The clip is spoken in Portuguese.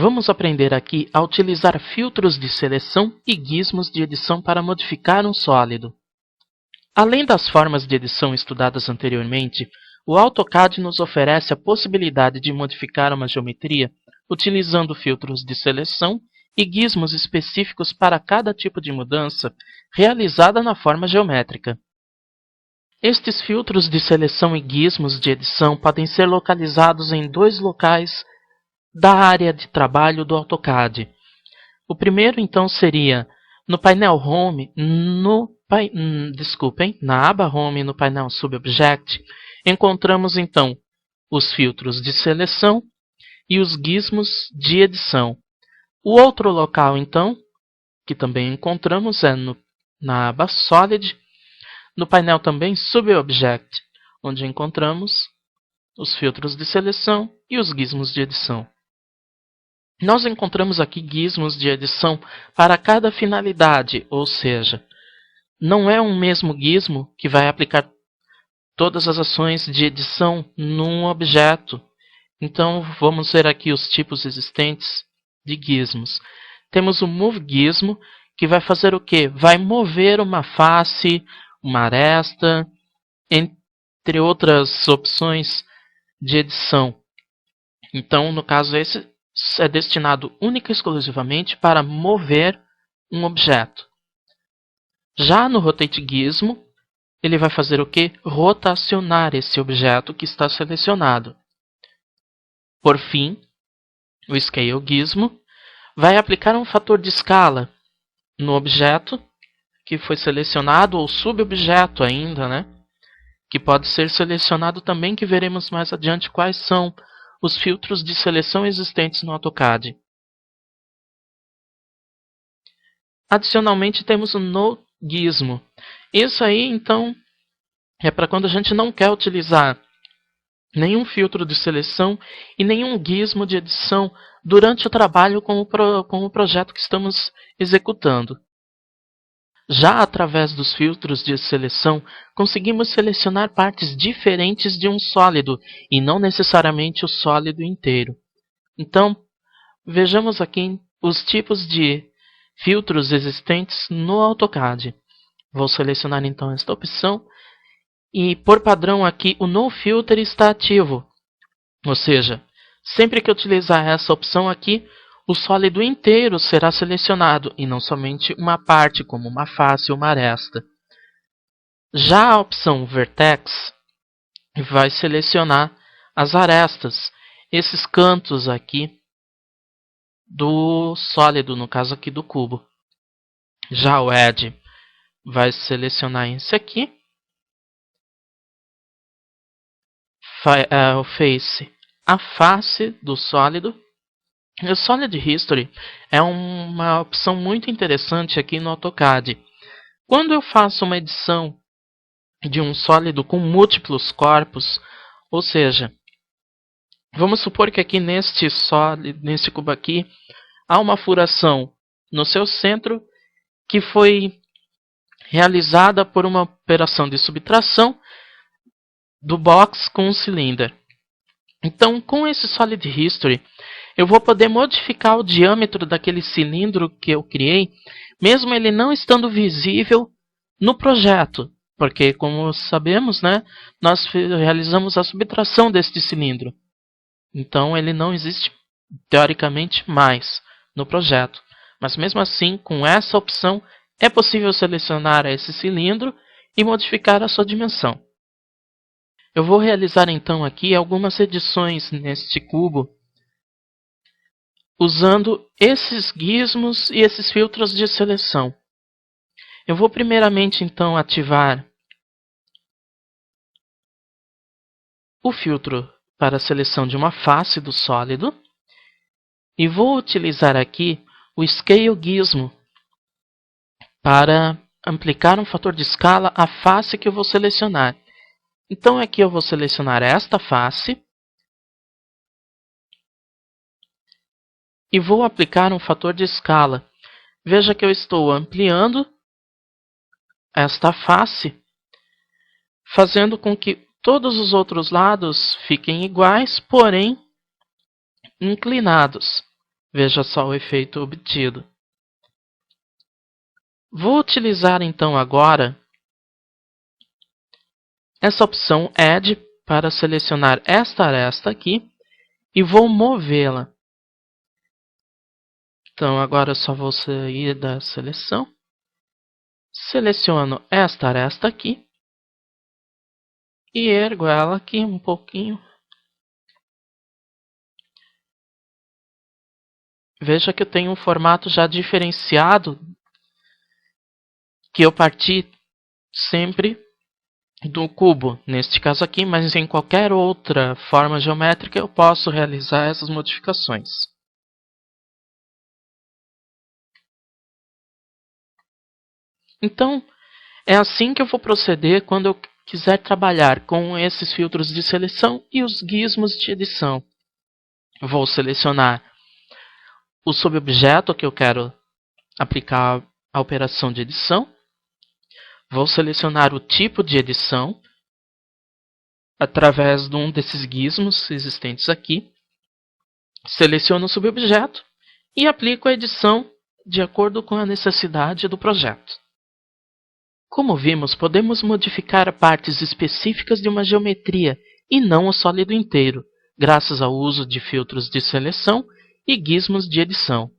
Vamos aprender aqui a utilizar filtros de seleção e gizmos de edição para modificar um sólido. Além das formas de edição estudadas anteriormente, o AutoCAD nos oferece a possibilidade de modificar uma geometria utilizando filtros de seleção e gizmos específicos para cada tipo de mudança realizada na forma geométrica. Estes filtros de seleção e gizmos de edição podem ser localizados em dois locais da área de trabalho do AutoCAD. O primeiro, então, seria no painel Home, na aba Home no painel SubObject, encontramos, então, os filtros de seleção e os gizmos de edição. O outro local, então, que também encontramos é na aba Solid, no painel também SubObject, onde encontramos os filtros de seleção e os gizmos de edição. Nós encontramos aqui gizmos de edição para cada finalidade, ou seja, não é um mesmo gizmo que vai aplicar todas as ações de edição num objeto. Então, vamos ver aqui os tipos existentes de gizmos. Temos o Move Gizmo, que vai fazer o quê? Vai mover uma face, uma aresta, entre outras opções de edição. Então, no caso, esse é destinado única e exclusivamente para mover um objeto. Já no Rotate Gizmo, ele vai fazer o quê? Rotacionar esse objeto que está selecionado. Por fim, o Scale Gizmo vai aplicar um fator de escala no objeto que foi selecionado, ou subobjeto ainda, né? Que pode ser selecionado também, que veremos mais adiante quais são os filtros de seleção existentes no AutoCAD. Adicionalmente, temos o No Gizmo. Isso aí, então, é para quando a gente não quer utilizar nenhum filtro de seleção e nenhum gizmo de edição durante o trabalho com o projeto que estamos executando. Já através dos filtros de seleção, conseguimos selecionar partes diferentes de um sólido e não necessariamente o sólido inteiro. Então, vejamos aqui os tipos de filtros existentes no AutoCAD. Vou selecionar então esta opção e, por padrão aqui, o No Filter está ativo. Ou seja, sempre que eu utilizar essa opção aqui, o sólido inteiro será selecionado e não somente uma parte, como uma face ou uma aresta. Já a opção Vertex vai selecionar as arestas, esses cantos aqui do sólido, no caso aqui do cubo. Já o Edge vai selecionar esse aqui. O Face, a face do sólido. O Solid History é uma opção muito interessante aqui no AutoCAD. Quando eu faço uma edição de um sólido com múltiplos corpos, ou seja, vamos supor que aqui neste cubo aqui, há uma furação no seu centro que foi realizada por uma operação de subtração do box com um cilindro. Então, com esse Solid History, eu vou poder modificar o diâmetro daquele cilindro que eu criei, mesmo ele não estando visível no projeto. Porque, como sabemos, né, nós realizamos a subtração deste cilindro. Então, ele não existe, teoricamente, mais no projeto. Mas, mesmo assim, com essa opção, é possível selecionar esse cilindro e modificar a sua dimensão. Eu vou realizar, então, aqui algumas edições neste cubo, usando esses gizmos e esses filtros de seleção. Eu vou primeiramente, então, ativar o filtro para a seleção de uma face do sólido e vou utilizar aqui o Scale Gizmo para aplicar um fator de escala à face que eu vou selecionar. Então, aqui eu vou selecionar esta face e vou aplicar um fator de escala. Veja que eu estou ampliando esta face, fazendo com que todos os outros lados fiquem iguais, porém inclinados. Veja só o efeito obtido. Vou utilizar então agora essa opção Add para selecionar esta aresta aqui e vou movê-la. Então agora eu só vou sair da seleção, seleciono esta aresta aqui e ergo ela aqui um pouquinho. Veja que eu tenho um formato já diferenciado, que eu parti sempre do cubo, neste caso aqui, mas em qualquer outra forma geométrica eu posso realizar essas modificações. Então, é assim que eu vou proceder quando eu quiser trabalhar com esses filtros de seleção e os gizmos de edição. Vou selecionar o subobjeto que eu quero aplicar a operação de edição. Vou selecionar o tipo de edição através de um desses gizmos existentes aqui. Seleciono o subobjeto e aplico a edição de acordo com a necessidade do projeto. Como vimos, podemos modificar partes específicas de uma geometria e não o sólido inteiro, graças ao uso de filtros de seleção e gizmos de edição.